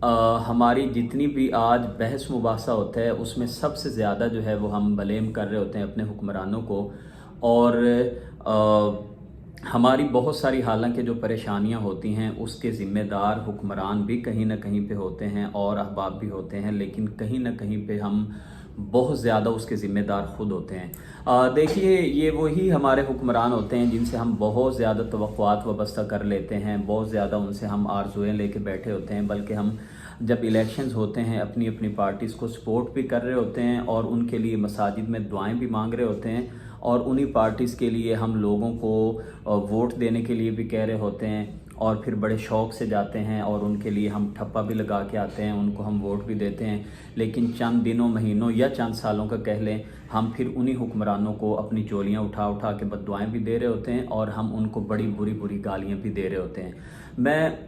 हमारी जितनी भी आज बहस मुबासा होता है उसमें सबसे ज़्यादा जो है वो हम ब्लेम कर रहे होते हैं अपने हुक्मरानों को। और हमारी बहुत सारी हालांकि जो परेशानियां होती हैं उसके ज़िम्मेदार हुक्मरान भी कहीं ना कहीं पे होते हैं और अहबाब भी होते हैं, लेकिन कहीं ना कहीं पे हम बहुत ज़्यादा उसके ज़िम्मेदार खुद होते हैं। देखिए, ये वही हमारे हुक्मरान होते हैं जिनसे हम बहुत ज़्यादा तवक्कुआत वाबस्ता कर लेते हैं, बहुत ज़्यादा उनसे हम आरज़ुएँ लेके बैठे होते हैं, बल्कि हम जब इलेक्शंस होते हैं अपनी अपनी पार्टीज़ को सपोर्ट भी कर रहे होते हैं और उनके लिए मसाजिद में दुआएं भी मांग रहे होते हैं, और उन्हीं पार्टीज़ के लिए हम लोगों को वोट देने के लिए भी कह रहे होते हैं, और फिर बड़े शौक़ से जाते हैं और उनके लिए हम ठप्पा भी लगा के आते हैं, उनको हम वोट भी देते हैं। लेकिन चंद दिनों, महीनों या चंद सालों का कह लें, हम फिर उन्हीं हुक्मरानों को अपनी चोलियाँ उठा उठा के बद्दुआएं भी दे रहे होते हैं और हम उनको बड़ी बुरी बुरी गालियाँ भी दे रहे होते हैं।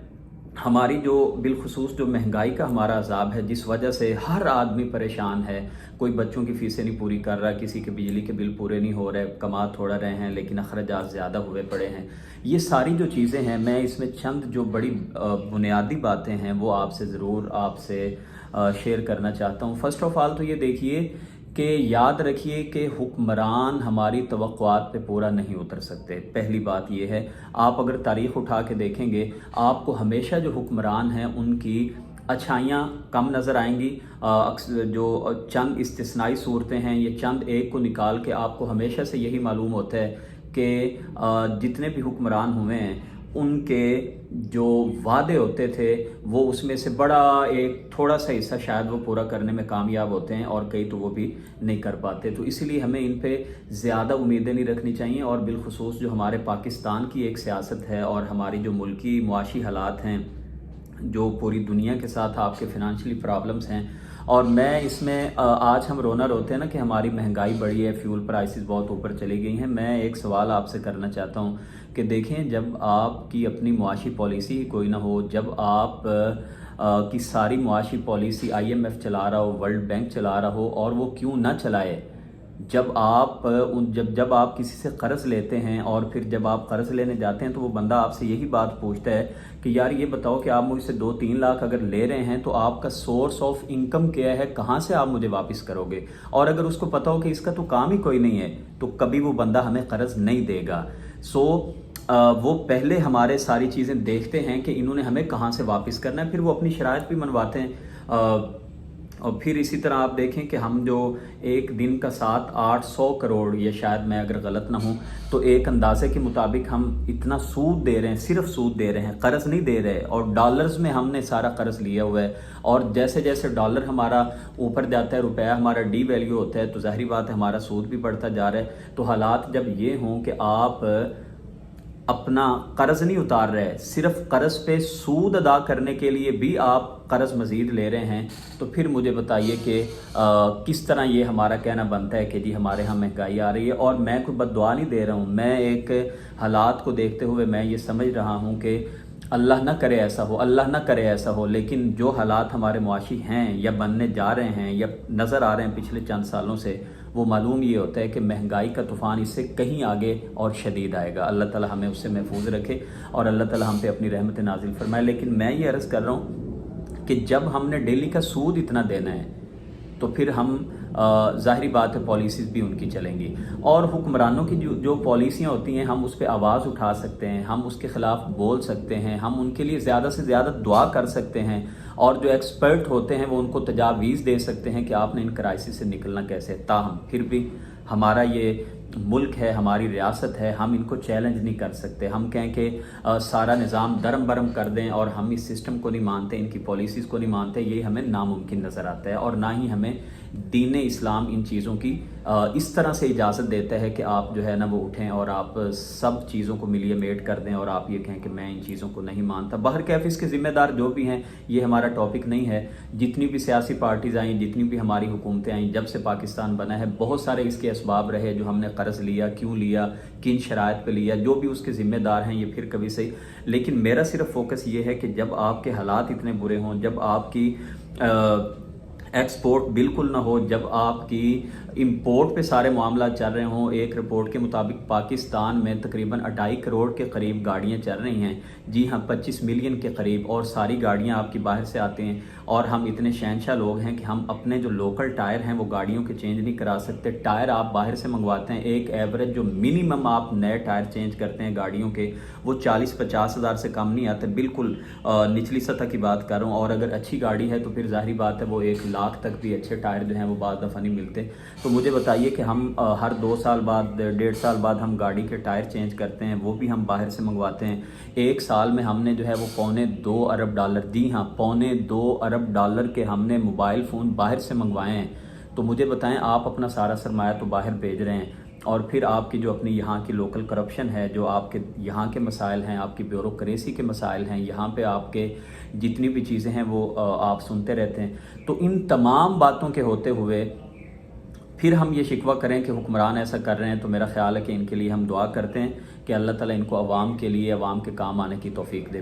हमारी जो बिलखुसूस जो महंगाई का हमारा अज़ाब है, जिस वजह से हर आदमी परेशान है, कोई बच्चों की फ़ीसें नहीं पूरी कर रहा, किसी के बिजली के बिल पूरे नहीं हो रहे, कमा थोड़ा रहे हैं लेकिन अखराजात ज़्यादा हुए पड़े हैं। ये सारी जो चीज़ें हैं, मैं इसमें चंद जो बड़ी बुनियादी बातें हैं वो आपसे ज़रूर शेयर करना चाहता हूँ। फ़र्स्ट ऑफ़ ऑल तो ये देखिए कि याद रखिए कि हुक्मरान हमारी तवक्कुआत पे पूरा नहीं उतर सकते। पहली बात ये है, आप अगर तारीख़ उठा के देखेंगे, आपको हमेशा जो हुक्मरान हैं उनकी अच्छाइयाँ कम नज़र आएंगी। जो चंद इस्तिस्नाई सूरतें हैं, ये चंद एक को निकाल के आपको हमेशा से यही मालूम होता है कि जितने भी हुक्मरान हुए हैं उनके जो वादे होते थे वो उसमें से बड़ा एक थोड़ा सा हिस्सा शायद वो पूरा करने में कामयाब होते हैं और कई तो वो भी नहीं कर पाते। तो इसीलिए हमें इन पे ज़्यादा उम्मीदें नहीं रखनी चाहिए। और बिलखुसूस जो हमारे पाकिस्तान की एक सियासत है और हमारी जो मुल्की मुआशी हालात हैं, जो पूरी दुनिया के साथ आपके फ़िनांशियली प्रॉब्लम्स हैं, और मैं इसमें आज हम रोना रोते हैं ना कि हमारी महंगाई बढ़ी है, फ्यूल प्राइसेस बहुत ऊपर चली गई हैं। मैं एक सवाल आपसे करना चाहता हूँ कि देखें, जब आपकी अपनी मुआशी पॉलिसी ही कोई ना हो, जब आप की सारी मुआशी पॉलिसी IMF चला रहा हो, वर्ल्ड बैंक चला रहा हो, और वो क्यों ना चलाए, जब आप किसी से कर्ज़ लेते हैं और फिर जब आप कर्ज़ लेने जाते हैं तो वो बंदा आपसे यही बात पूछता है कि यार ये बताओ कि आप मुझसे 2-3 लाख अगर ले रहे हैं तो आपका सोर्स ऑफ इनकम क्या है, कहाँ से आप मुझे वापस करोगे। और अगर उसको पता हो कि इसका तो काम ही कोई नहीं है तो कभी वो बंदा हमें कर्ज़ नहीं देगा। वो पहले हमारे सारी चीज़ें देखते हैं कि इन्होंने हमें कहाँ से वापस करना है, फिर वो अपनी शराइत भी मनवाते हैं। और फिर इसी तरह आप देखें कि हम जो एक दिन का 700-800 करोड़, या शायद मैं अगर गलत ना हूँ तो एक अंदाजे के मुताबिक हम इतना सूद दे रहे हैं, सिर्फ सूद दे रहे हैं, कर्ज़ नहीं दे रहे, और डॉलर्स में हमने सारा कर्ज़ लिया हुआ है। और जैसे जैसे डॉलर हमारा ऊपर जाता है, रुपया हमारा डी वैल्यू होता है, तो ज़ाहिर बात है हमारा सूद भी बढ़ता जा रहा है। तो हालात जब ये हों कि आप अपना कर्ज़ नहीं उतार रहे, सिर्फ कर्ज़ पे सूद अदा करने के लिए भी आप कर्ज़ मज़ीद ले रहे हैं, तो फिर मुझे बताइए कि किस तरह ये हमारा कहना बनता है कि जी हमारे यहाँ महंगाई आ रही है। और मैं कोई बद्दुआ नहीं दे रहा हूँ, मैं एक हालात को देखते हुए मैं ये समझ रहा हूँ कि अल्लाह ना करे ऐसा हो, अल्लाह ना करे ऐसा हो, लेकिन जो हालात हमारे मुआशी हैं या बनने जा रहे हैं या नज़र आ रहे हैं पिछले चंद सालों से, वो मालूम ये होता है कि महंगाई का तूफ़ान इससे कहीं आगे और शदीद आएगा। अल्लाह ताला हमें उससे महफूज रखे और अल्लाह ताला हम पे अपनी रहमत नाजिल फरमाए। लेकिन मैं ये अर्ज़ कर रहा हूँ कि जब हमने डेली का सूद इतना देना है तो फिर हम ज़ाहिरी बात है पॉलिसीज़ भी उनकी चलेंगी, और हुक्मरानों की जो पॉलिसियाँ होती हैं हम उस पर आवाज़ उठा सकते हैं, हम उसके ख़िलाफ़ बोल सकते हैं, हम उनके लिए ज़्यादा से ज़्यादा दुआ कर सकते हैं, और जो एक्सपर्ट होते हैं वो उनको तजावीज़ दे सकते हैं कि आपने इन क्राइसिस से निकलना कैसे है। ताहम फिर भी हमारा ये मुल्क है, हमारी रियासत है, हम इनको चैलेंज नहीं कर सकते। हम कहें कि सारा निज़ाम दरम बरम कर दें और हम इस सिस्टम को नहीं मानते, इनकी पॉलिसीज़ को नहीं मानते, ये हमें नामुमकिन नज़र आता है। और ना ही हमें दीन इस्लाम इन चीज़ों की इस तरह से इजाज़त देता है कि आप जो है ना वो उठें और आप सब चीज़ों को मिलिए मेट कर दें और आप ये कहें कि मैं इन चीज़ों को नहीं मानता। बाहर कैफ इसके ज़िम्मेदार जो भी हैं, ये हमारा टॉपिक नहीं है। जितनी भी सियासी पार्टीज़ आई, जितनी भी हमारी हुकूमतें आई, जब से पाकिस्तान बना है, बहुत सारे इसके असबाब रहे जो हमने कर्ज़ लिया, क्यों लिया, किन शराइत पे लिया, जो भी उसके ज़िम्मेदार हैं ये फिर कभी सही। लेकिन मेरा सिर्फ फोकस ये है कि जब आपके हालात इतने बुरे हों, जब आपकी ایکسپورٹ بالکل نہ ہو، جب آپ کی امپورٹ پہ سارے معاملات چل رہے ہوں۔ ایک رپورٹ کے مطابق پاکستان میں تقریباً 2.5 کروڑ کے قریب گاڑیاں چل رہی ہیں، جی ہاں 25 ملین کے قریب، اور ساری گاڑیاں آپ کی باہر سے آتے ہیں، اور ہم اتنے شہنشاہ لوگ ہیں کہ ہم اپنے جو لوکل ٹائر ہیں وہ گاڑیوں کے چینج نہیں کرا سکتے۔ ٹائر آپ باہر سے منگواتے ہیں، ایک ایوریج جو منیمم آپ نئے ٹائر چینج کرتے ہیں گاڑیوں کے وہ 40-50 ہزار سے کم نہیں آتے، بالکل نچلی سطح کی بات کر رہا ہوں، اور اگر اچھی گاڑی ہے تو پھر ظاہری بات ہے وہ 1 لاکھ تک بھی اچھے ٹائر جو ہیں وہ بعض دفعہ نہیں ملتے۔ تو مجھے بتائیے کہ ہم ہر 2 سال بعد 1.5 سال بعد ہم گاڑی کے ٹائر چینج کرتے ہیں، وہ بھی ہم باہر سے منگواتے ہیں۔ 1 سال میں ہم نے جو ہے وہ $2.25 ارب، جی ہاں $2.25 ارب کے ہم نے موبائل فون باہر سے منگوائے ہیں۔ تو مجھے بتائیں، آپ اپنا سارا سرمایہ تو باہر بھیج رہے ہیں، اور پھر آپ کی جو اپنی یہاں کی لوکل کرپشن ہے، جو آپ کے یہاں کے مسائل ہیں، آپ کی بیوروکریسی کے مسائل ہیں، یہاں پہ آپ کے جتنی بھی چیزیں ہیں وہ آپ سنتے رہتے ہیں۔ تو ان تمام باتوں کے ہوتے ہوئے پھر ہم یہ شکوہ کریں کہ حکمران ایسا کر رہے ہیں، تو میرا خیال ہے کہ ان کے لیے ہم دعا کرتے ہیں کہ اللہ تعالیٰ ان کو عوام کے لیے، عوام کے کام آنے کی توفیق دے۔